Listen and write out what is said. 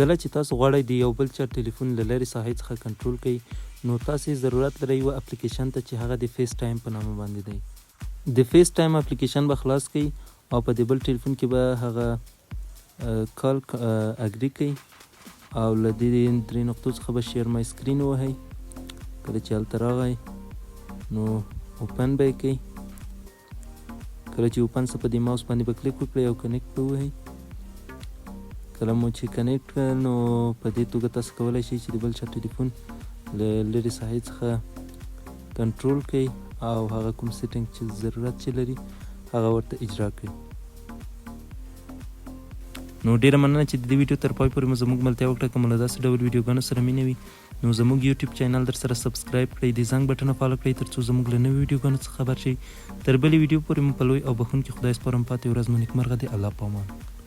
کله چې تاسو غواړئ د یو بل چا ټلیفون له لرې ساحې څخه کنټرول کړئ نو تاسې ضرورت لرئ یوه اپلیکیشن ته چې هغه د فیس ټایم په نامه باندې دی. د فیس ټایم اپلیکیشن به خلاص کړئ او په دې بل ټلیفون کې به هغه کال اګري کړئ او له دې 3 نقطو څخه به شیر مای سکرین ووهئ. کله چې هلته راغی نو اوپن به یې کړئ. کله چې اوپن څه په دې ماوس باندې به کلیک وکړئ او کنیکټ به ووهئ. کله مو چې کنیکټ کړل نو په دې توګه تاسو کولی شئ چې د بل چا ټلیفون له لرې ساحې څخه کنټرول کړئ او هغه کوم سیټینګ چې ضرورت چې لري هغه ورته اجرا کړئ. نو ډیره مننه چې د دې ویډیو تر پای پورې مو زموږ ملتیا وکړه. که مو له داسې ډول ویډیوګانو سره مینه وي نو زموږ یوټیوب چینل در سره سبسکرایب کړئ، د زنګ بټن فالو کړئ تر څو زموږ له نوې ویډیوګانو څخه خبر شئ. تر بلې ویډیو پورې مو په لوی او بخښونکي خدای سپارم. پاتې ورځ مو نیکمرغه دی. الله په امان.